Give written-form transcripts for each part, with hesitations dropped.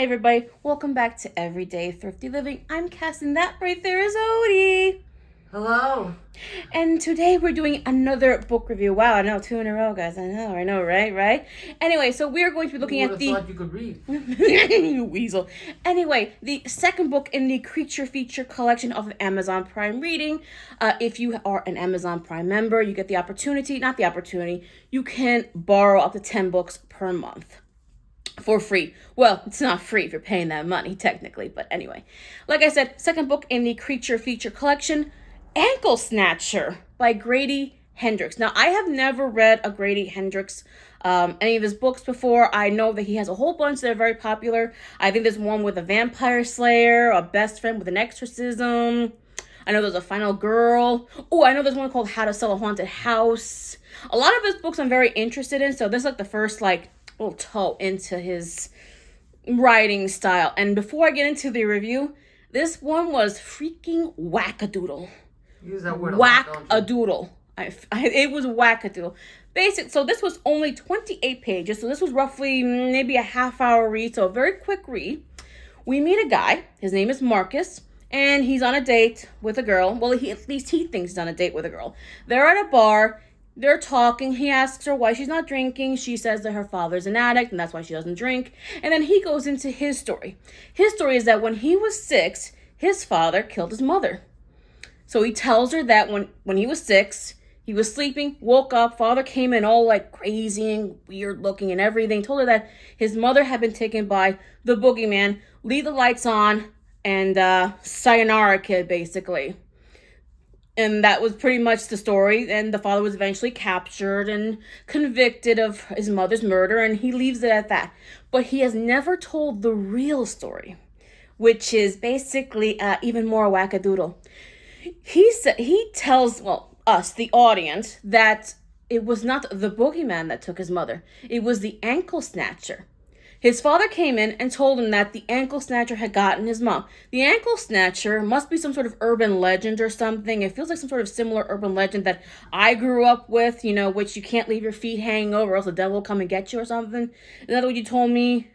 Hi everybody, welcome back to Everyday Thrifty Living. I'm Cass and that right there is Odie. Hello. And today we're doing another book review. Wow, I know, 2 in a row, guys. I know, right? Anyway, so we are going to be looking at the... Who would have thought you could read? You weasel. Anyway, the second book in the Creature Feature collection of Amazon Prime Reading. If you are an Amazon Prime member, you get the opportunity, you can borrow up to 10 books per month. For free. Well, it's not free if you're paying that money, technically. But anyway, like I said, second book in the Creature Feature collection, Snatcher by Grady Hendrix. Now, I have never read a Grady Hendrix, any of his books before. I know that he has a whole bunch that are very popular. I think there's one with a vampire slayer, a best friend with an exorcism. I know there's a final girl. Oh, I know there's one called How to Sell a Haunted House. A lot of his books I'm very interested in. So this is like the first, little toe into his writing style. And before I get into the review, this one was freaking wackadoodle. Use that word Wackadoodle. It was wackadoodle. So this was only 28 pages. So this was roughly maybe a half-hour read. So a very quick read. We meet a guy. His name is Marcus. And he's on a date with a girl. Well, at least he thinks he's on a date with a girl. They're at a bar. They're talking. He asks her why she's not drinking. She says that her father's an addict and that's why she doesn't drink. And then he goes into his story. His story is that when he was 6, his father killed his mother. So he tells her that when he was 6, he was sleeping, woke up, father came in all crazy and weird looking and everything. Told her that his mother had been taken by the boogeyman. Leave the lights on and sayonara, kid, basically. And that was pretty much the story. And the father was eventually captured and convicted of his mother's murder. And he leaves it at that. But he has never told the real story, which is basically even more wackadoodle. He tells, us, the audience, that it was not the boogeyman that took his mother. It was the ankle snatcher. His father came in and told him that the ankle snatcher had gotten his mom. The ankle snatcher must be some sort of urban legend or something. It feels like some sort of similar urban legend that I grew up with, which you can't leave your feet hanging over or else the devil will come and get you or something. Is that what you told me?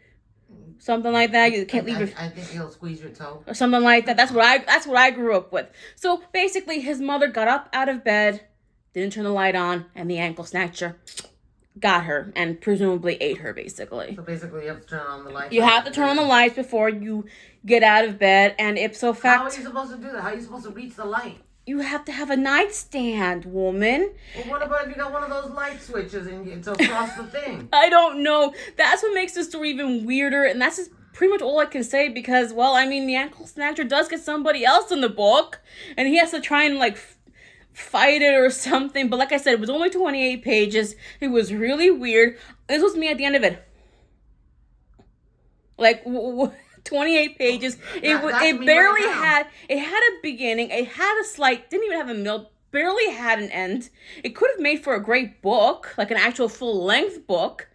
Something like that. You can't leave your... I think he'll squeeze your toe. Or something like that. That's what I grew up with. So basically his mother got up out of bed, didn't turn the light on, and the ankle snatcher got her and presumably ate her, basically. So basically you have to turn on the lights. You have to turn on the lights before you get out of bed, and ipso facto... How are you supposed to do that? How are you supposed to reach the light? You have to have a nightstand, woman. Well, what about if you got one of those light switches and it's across the thing? I don't know. That's what makes the story even weirder, and that's just pretty much all I can say because, the ankle snatcher does get somebody else in the book, and he has to try and, fight it or something. But like I said, it was only 28 pages. It was really weird. This was me at the end of it. 28 pages. It barely had a beginning. It had didn't even have a middle. Barely had an end. It could have made for a great book, like an actual full-length book.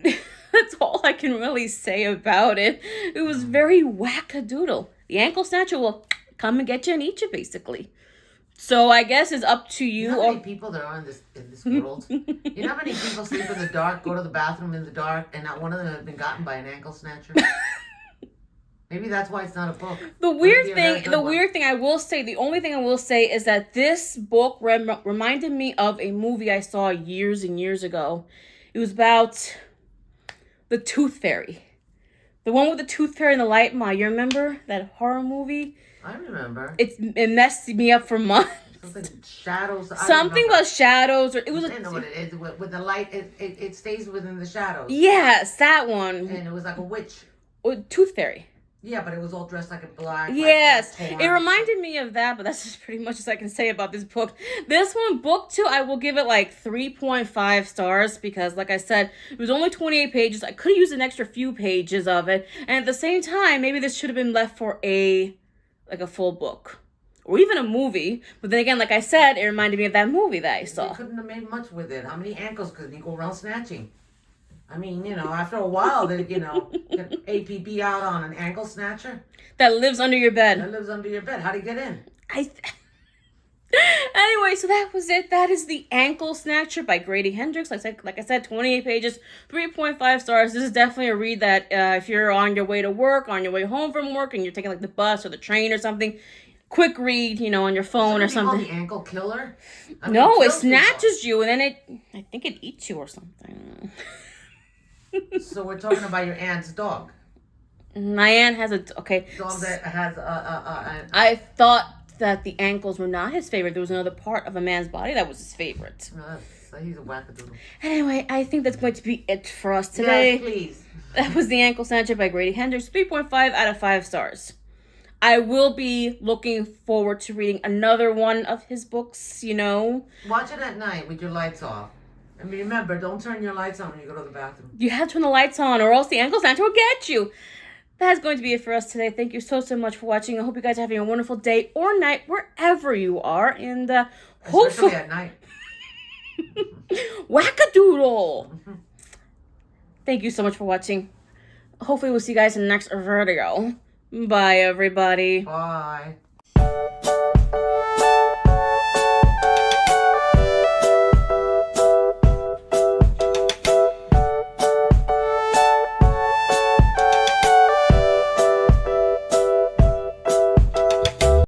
That's all I can really say about it. It was very wackadoodle. The ankle snatcher will come and get you and eat you, basically. So I guess it's up to you. You know how many people there are in this world? You know how many people sleep in the dark, go to the bathroom in the dark, and not one of them have been gotten by an ankle snatcher? Maybe that's why it's not a book. The only thing I will say is that this book reminded me of a movie I saw years and years ago. It was about the Tooth Fairy. The one with the Tooth Fairy and the light ma. You remember that horror movie? I remember. It messed me up for months. Something about shadows, or it was. I know what it is. With the light, it stays within the shadows. Yes, that one. And it was like a witch. Tooth Fairy. Yeah, but it was all dressed like a black. Yes, it reminded me of that, but that's just pretty much as I can say about this book. This one, book 2, I will give it 3.5 stars because, like I said, it was only 28 pages. I could have used an extra few pages of it, and at the same time, maybe this should have been left for a full book. Or even a movie. But then again, like I said, it reminded me of that movie that I saw. They couldn't have made much with it. How many ankles could he go around snatching? I mean, after a while, get APB out on an ankle snatcher. That lives under your bed. How'd he get in? Anyway, so that was it. That is The Ankle Snatcher by Grady Hendrix. Like I said, 28 pages, 3.5 stars. This is definitely a read that if you're on your way to work, on your way home from work, and you're taking like the bus or the train or something, quick read, on your phone or something. The ankle killer? No, it snatches you, and then I think it eats you or something. So we're talking about your aunt's dog. My aunt has dog that has I thought that the ankles were not his favorite. There was another part of a man's body that was his favorite. No, he's a wackadoodle. Anyway, I think that's going to be it for us today. Yes, please. That was The Ankle Snatcher by Grady Hendrix, 3.5 out of 5 stars. I will be looking forward to reading another one of his books, Watch it at night with your lights off. And remember, don't turn your lights on when you go to the bathroom. You have to turn the lights on or else the Ankle Snatcher will get you. That's going to be it for us today. Thank you so much for watching. I hope you guys are having a wonderful day or night wherever you are. And hopefully at night. Wackadoodle. Thank you so much for watching. Hopefully we'll see you guys in the next video. Bye, everybody. Bye.